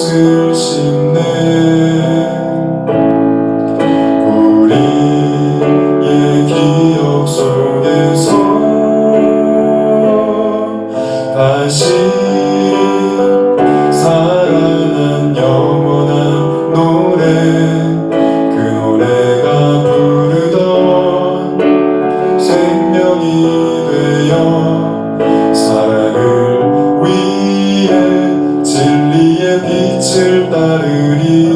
씨앗을 심네 우리의 기억 속에서 다시 살아난 영원한 노래 그 노래가 부르던 생명이 되어 사랑을 위해 진리의 빛을 따르리.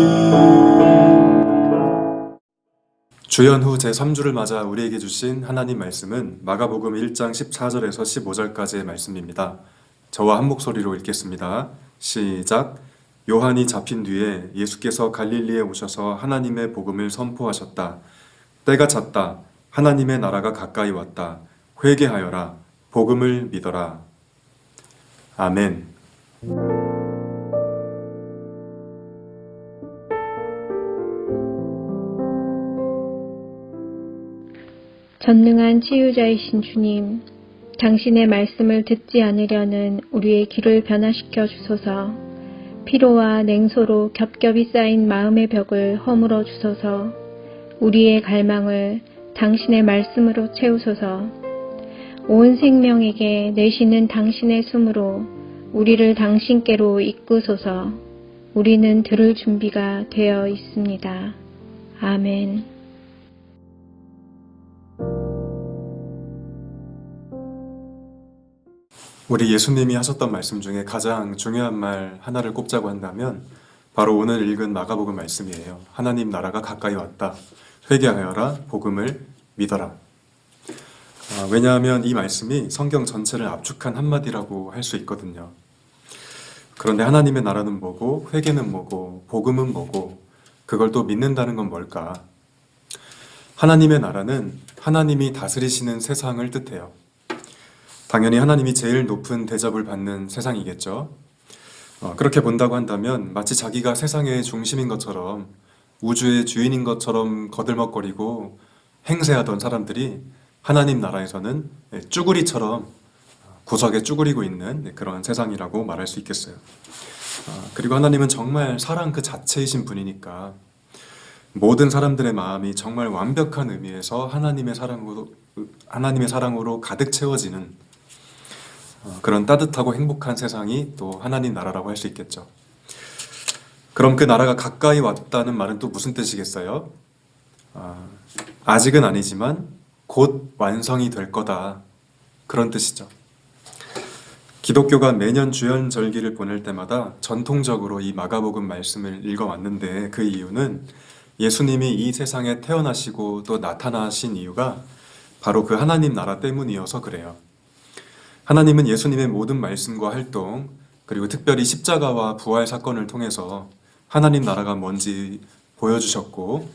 주연 후 제3주를 맞아 우리에게 주신 하나님 말씀은 마가복음 1장 14절에서 15절까지의 말씀입니다. 저와 한 목소리로 읽겠습니다. 시작. 요한이 잡힌 뒤에 예수께서 갈릴리에 오셔서 하나님의 복음을 선포하셨다. 때가 찼다. 하나님의 나라가 가까이 왔다. 회개하여라. 복음을 믿어라. 아멘. 전능한 치유자이신 주님, 당신의 말씀을 듣지 않으려는 우리의 귀를 변화시켜 주소서. 피로와 냉소로 겹겹이 쌓인 마음의 벽을 허물어 주소서. 우리의 갈망을 당신의 말씀으로 채우소서. 온 생명에게 내쉬는 당신의 숨으로 우리를 당신께로 이끄소서. 우리는 들을 준비가 되어 있습니다. 아멘. 우리 예수님이 하셨던 말씀 중에 가장 중요한 말 하나를 꼽자고 한다면 바로 오늘 읽은 마가복음 말씀이에요. 하나님 나라가 가까이 왔다. 회개하여라. 복음을 믿어라. 왜냐하면 이 말씀이 성경 전체를 압축한 한마디라고 할 수 있거든요. 그런데 하나님의 나라는 뭐고, 회개는 뭐고, 복음은 뭐고, 그걸 또 믿는다는 건 뭘까? 하나님의 나라는 하나님이 다스리시는 세상을 뜻해요. 당연히 하나님이 제일 높은 대접을 받는 세상이겠죠. 그렇게 본다고 한다면 마치 자기가 세상의 중심인 것처럼 우주의 주인인 것처럼 거들먹거리고 행세하던 사람들이 하나님 나라에서는 쭈구리처럼 구석에 쭈그리고 있는 그런 세상이라고 말할 수 있겠어요. 그리고 하나님은 정말 사랑 그 자체이신 분이니까 모든 사람들의 마음이 정말 완벽한 의미에서 하나님의 사랑으로 가득 채워지는 그런 따뜻하고 행복한 세상이 또 하나님 나라라고 할 수 있겠죠. 그럼 그 나라가 가까이 왔다는 말은 또 무슨 뜻이겠어요? 아직은 아니지만 곧 완성이 될 거다. 그런 뜻이죠. 기독교가 매년 주연절기를 보낼 때마다 전통적으로 이 마가복음 말씀을 읽어왔는데 그 이유는 예수님이 이 세상에 태어나시고 또 나타나신 이유가 바로 그 하나님 나라 때문이어서 그래요. 하나님은 예수님의 모든 말씀과 활동, 그리고 특별히 십자가와 부활 사건을 통해서 하나님 나라가 뭔지 보여주셨고,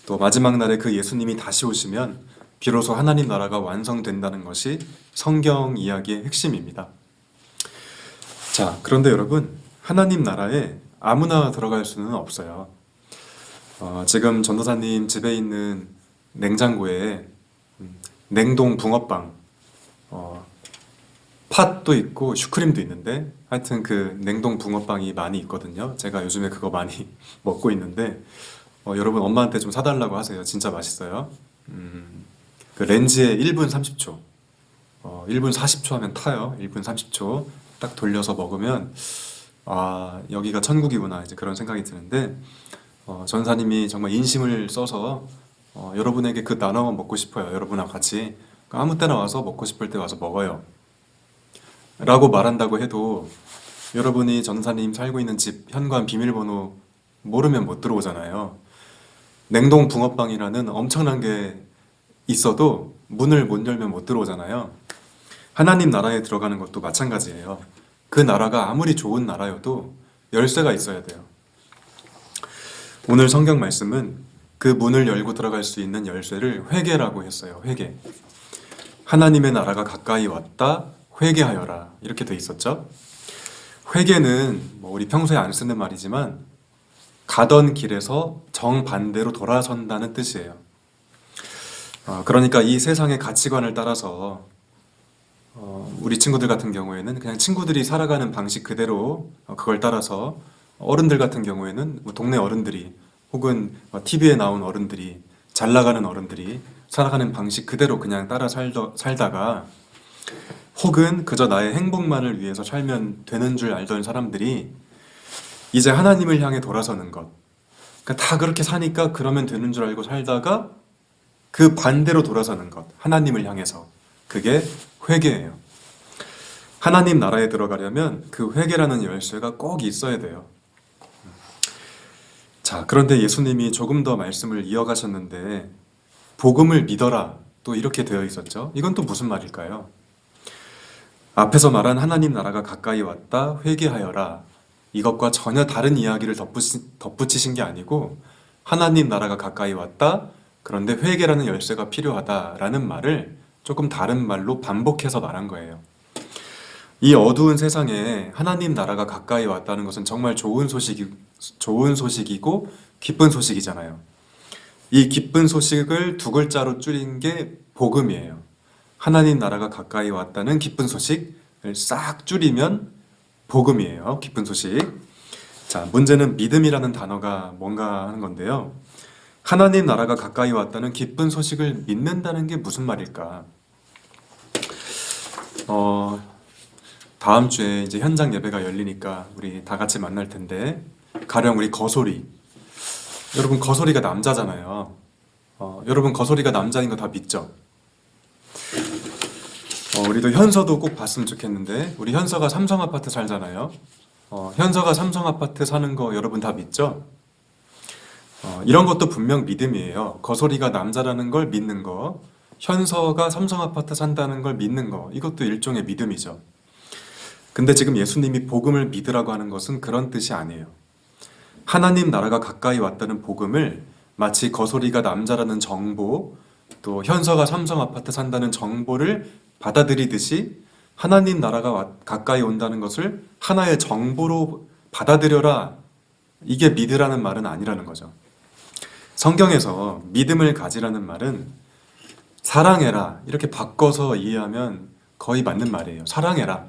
또 마지막 날에 그 예수님이 다시 오시면 비로소 하나님 나라가 완성된다는 것이 성경 이야기의 핵심입니다. 자, 그런데 여러분, 하나님 나라에 아무나 들어갈 수는 없어요. 지금 전도사님 집에 있는 냉장고에 냉동 붕어빵, 팥도 있고 슈크림도 있는데 하여튼 그 냉동 붕어빵이 많이 있거든요. 제가 요즘에 그거 많이 먹고 있는데 여러분 엄마한테 좀 사달라고 하세요. 진짜 맛있어요. 그 렌즈에 1분 30초 1분 40초 하면 타요. 1분 30초 딱 돌려서 먹으면 여기가 천국이구나 이제 그런 생각이 드는데 전사님이 정말 인심을 써서 여러분에게 그 나눠 먹고 싶어요. 여러분하고 같이 아무 때나 와서 먹고 싶을 때 와서 먹어요 라고 말한다고 해도 여러분이 전사님 살고 있는 집 현관 비밀번호 모르면 못 들어오잖아요. 냉동 붕어빵이라는 엄청난 게 있어도 문을 못 열면 못 들어오잖아요. 하나님 나라에 들어가는 것도 마찬가지예요. 그 나라가 아무리 좋은 나라여도 열쇠가 있어야 돼요. 오늘 성경 말씀은 그 문을 열고 들어갈 수 있는 열쇠를 회개라고 했어요. 회개. 하나님의 나라가 가까이 왔다. 회개하여라 이렇게 돼 있었죠. 회개는 우리 평소에 안 쓰는 말이지만 가던 길에서 정반대로 돌아선다는 뜻이에요. 그러니까 이 세상의 가치관을 따라서 우리 친구들 같은 경우에는 그냥 친구들이 살아가는 방식 그대로 그걸 따라서 어른들 같은 경우에는 뭐 동네 어른들이 혹은 TV에 나온 어른들이 잘 나가는 어른들이 살아가는 방식 그대로 그냥 따라 살다가 혹은 그저 나의 행복만을 위해서 살면 되는 줄 알던 사람들이 이제 하나님을 향해 돌아서는 것. 그러니까 다 그렇게 사니까 그러면 되는 줄 알고 살다가 그 반대로 돌아서는 것. 하나님을 향해서. 그게 회개예요. 하나님 나라에 들어가려면 그 회개라는 열쇠가 꼭 있어야 돼요. 자, 그런데 예수님이 조금 더 말씀을 이어가셨는데 복음을 믿어라 또 이렇게 되어 있었죠. 이건 또 무슨 말일까요? 앞에서 말한 하나님 나라가 가까이 왔다 회개하여라 이것과 전혀 다른 이야기를 덧붙이신 게 아니고 하나님 나라가 가까이 왔다 그런데 회개라는 열쇠가 필요하다라는 말을 조금 다른 말로 반복해서 말한 거예요. 이 어두운 세상에 하나님 나라가 가까이 왔다는 것은 정말 좋은 소식이고 기쁜 소식이잖아요. 이 기쁜 소식을 두 글자로 줄인 게 복음이에요. 하나님 나라가 가까이 왔다는 기쁜 소식을 싹 줄이면 복음이에요. 기쁜 소식. 자, 문제는 믿음이라는 단어가 뭔가 하는 건데요. 하나님 나라가 가까이 왔다는 기쁜 소식을 믿는다는 게 무슨 말일까? 다음 주에 이제 현장 예배가 열리니까 우리 다 같이 만날 텐데 가령 우리 거소리. 여러분 거소리가 남자잖아요. 여러분 거소리가 남자인 거 다 믿죠? 우리도 현서도 꼭 봤으면 좋겠는데 우리 현서가 삼성 아파트 살잖아요. 현서가 삼성 아파트 사는 거 여러분 다 믿죠? 이런 것도 분명 믿음이에요. 거소리가 남자라는 걸 믿는 거, 현서가 삼성 아파트 산다는 걸 믿는 거, 이것도 일종의 믿음이죠. 근데 지금 예수님이 복음을 믿으라고 하는 것은 그런 뜻이 아니에요. 하나님 나라가 가까이 왔다는 복음을 마치 거소리가 남자라는 정보, 또 현서가 삼성 아파트 산다는 정보를 받아들이듯이 하나님 나라가 가까이 온다는 것을 하나의 정보로 받아들여라. 이게 믿으라는 말은 아니라는 거죠. 성경에서 믿음을 가지라는 말은 사랑해라. 이렇게 바꿔서 이해하면 거의 맞는 말이에요. 사랑해라.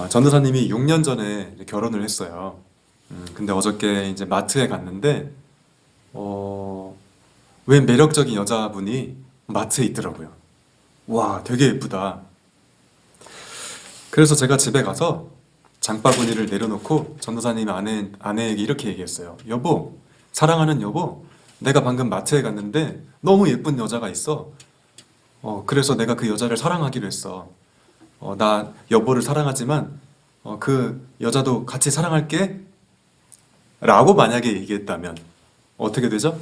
전도사님이 6년 전에 결혼을 했어요. 근데 어저께 이제 마트에 갔는데, 왜 매력적인 여자분이 마트에 있더라고요. 와, 되게 예쁘다. 그래서 제가 집에 가서 장바구니를 내려놓고 전도사님 아내에게 이렇게 얘기했어요. 여보, 사랑하는 여보, 내가 방금 마트에 갔는데 너무 예쁜 여자가 있어. 그래서 내가 그 여자를 사랑하기로 했어. 나 여보를 사랑하지만 그 여자도 같이 사랑할게 라고 만약에 얘기했다면 어떻게 되죠?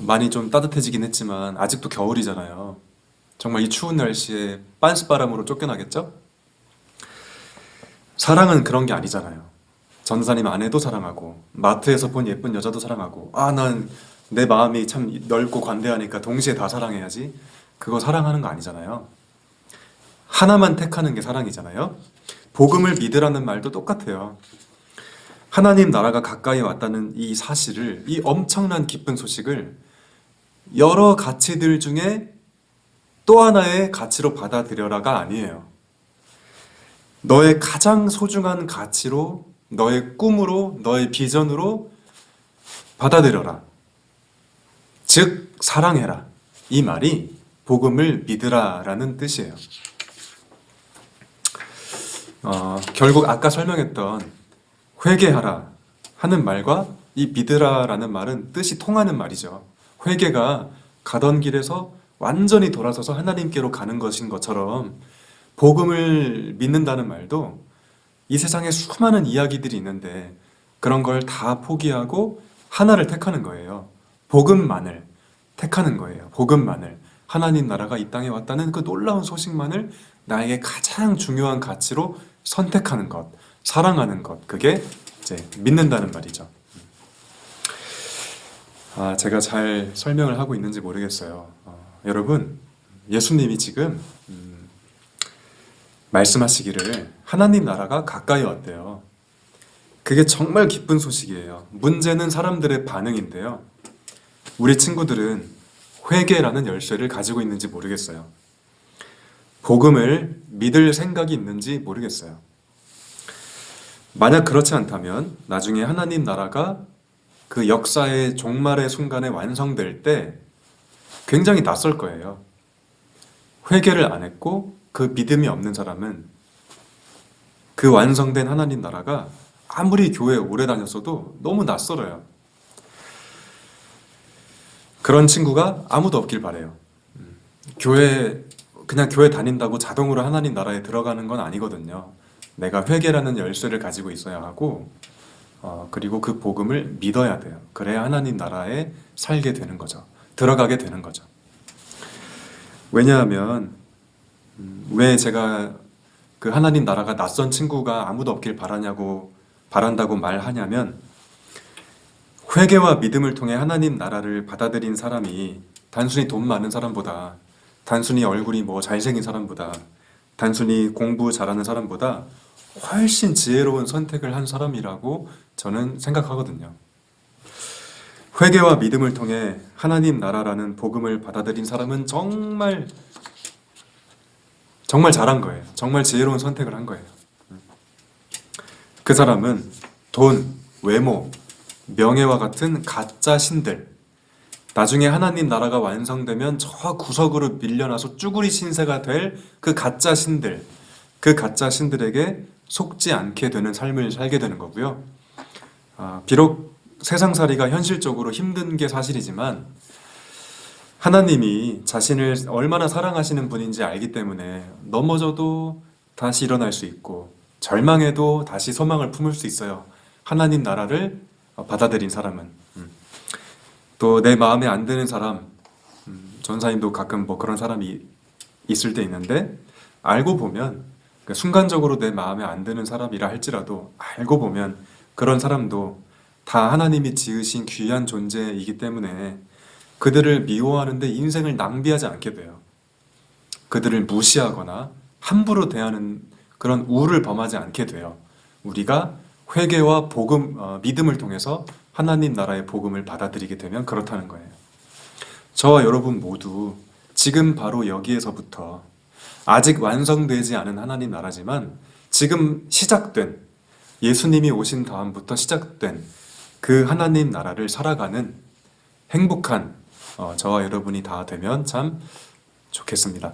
많이 좀 따뜻해지긴 했지만 아직도 겨울이잖아요. 정말 이 추운 날씨에 빤스바람으로 쫓겨나겠죠? 사랑은 그런 게 아니잖아요. 전도사님 아내도 사랑하고 마트에서 본 예쁜 여자도 사랑하고 난 내 마음이 참 넓고 관대하니까 동시에 다 사랑해야지. 그거 사랑하는 거 아니잖아요. 하나만 택하는 게 사랑이잖아요. 복음을 믿으라는 말도 똑같아요. 하나님 나라가 가까이 왔다는 이 사실을, 이 엄청난 기쁜 소식을 여러 가치들 중에 또 하나의 가치로 받아들여라가 아니에요. 너의 가장 소중한 가치로, 너의 꿈으로, 너의 비전으로 받아들여라. 즉 사랑해라. 이 말이 복음을 믿으라라는 뜻이에요. 결국 아까 설명했던 회개하라 하는 말과 이 믿으라라는 말은 뜻이 통하는 말이죠. 회개가 가던 길에서 완전히 돌아서서 하나님께로 가는 것인 것처럼 복음을 믿는다는 말도 이 세상에 수많은 이야기들이 있는데 그런 걸 다 포기하고 하나를 택하는 거예요. 복음만을 택하는 거예요. 복음만을. 하나님 나라가 이 땅에 왔다는 그 놀라운 소식만을 나에게 가장 중요한 가치로 선택하는 것, 사랑하는 것, 그게 이제 믿는다는 말이죠. 제가 잘 설명을 하고 있는지 모르겠어요. 여러분, 예수님이 지금 말씀하시기를 하나님 나라가 가까이 왔대요. 그게 정말 기쁜 소식이에요. 문제는 사람들의 반응인데요. 우리 친구들은 회개라는 열쇠를 가지고 있는지 모르겠어요. 복음을 믿을 생각이 있는지 모르겠어요. 만약 그렇지 않다면 나중에 하나님 나라가 그 역사의 종말의 순간에 완성될 때 굉장히 낯설 거예요. 회개를 안 했고 그 믿음이 없는 사람은 그 완성된 하나님 나라가 아무리 교회에 오래 다녔어도 너무 낯설어요. 그런 친구가 아무도 없길 바래요. 그냥 교회 다닌다고 자동으로 하나님 나라에 들어가는 건 아니거든요. 내가 회개라는 열쇠를 가지고 있어야 하고, 그리고 그 복음을 믿어야 돼요. 그래야 하나님 나라에 살게 되는 거죠. 들어가게 되는 거죠. 왜냐하면 왜 제가 그 하나님 나라가 낯선 친구가 아무도 없길 바란다고 말하냐면, 회개와 믿음을 통해 하나님 나라를 받아들인 사람이 단순히 돈 많은 사람보다, 단순히 얼굴이 뭐 잘생긴 사람보다, 단순히 공부 잘하는 사람보다 훨씬 지혜로운 선택을 한 사람이라고 저는 생각하거든요. 회개와 믿음을 통해 하나님 나라라는 복음을 받아들인 사람은 정말 잘한 거예요. 정말 지혜로운 선택을 한 거예요. 그 사람은 돈, 외모, 명예와 같은 가짜 신들, 나중에 하나님 나라가 완성되면 저 구석으로 밀려나서 쭈구리 신세가 될 그 가짜 신들, 그 가짜 신들에게 속지 않게 되는 삶을 살게 되는 거고요. 비록 세상살이가 현실적으로 힘든 게 사실이지만 하나님이 자신을 얼마나 사랑하시는 분인지 알기 때문에 넘어져도 다시 일어날 수 있고 절망해도 다시 소망을 품을 수 있어요. 하나님 나라를 받아들인 사람은. 또 내 마음에 안 드는 사람, 전사님도 가끔 뭐 그런 사람이 있을 때 있는데, 알고 보면 순간적으로 내 마음에 안 드는 사람이라 할지라도 알고 보면 그런 사람도 다 하나님이 지으신 귀한 존재이기 때문에 그들을 미워하는데 인생을 낭비하지 않게 돼요. 그들을 무시하거나 함부로 대하는 그런 우를 범하지 않게 돼요. 우리가 회개와 믿음을 통해서 하나님 나라의 복음을 받아들이게 되면 그렇다는 거예요. 저와 여러분 모두 지금 바로 여기에서부터 아직 완성되지 않은 하나님 나라지만 지금 시작된, 예수님이 오신 다음부터 시작된 그 하나님 나라를 살아가는 행복한 저와 여러분이 다 되면 참 좋겠습니다.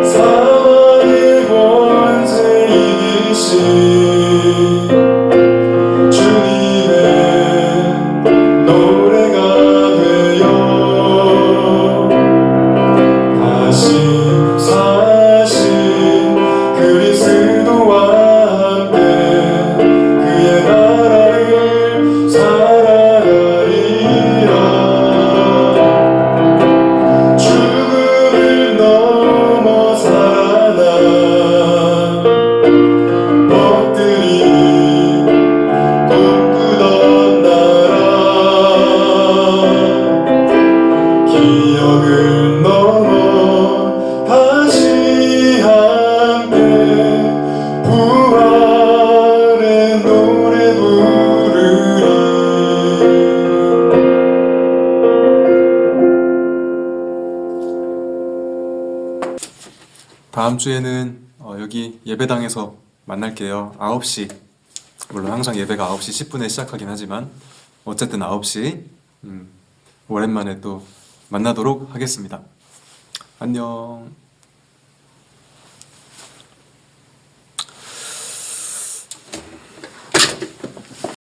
사랑의 권세 이기신 주님의 노래가 되어 다시 사신 그리스도와 함께 그의 나라를 살아가리라. 죽음을 넘어 살아나 벗들이 꿈꾸던 나라 기억을 넘어 다시 함께 부활의 노래 부르리. 다음 주에는 여기 예배당에서 만날게요. 9시. 물론 항상 예배가 9시 10분에 시작하긴 하지만 어쨌든 9시 오랜만에 또 만나도록 하겠습니다. 안녕.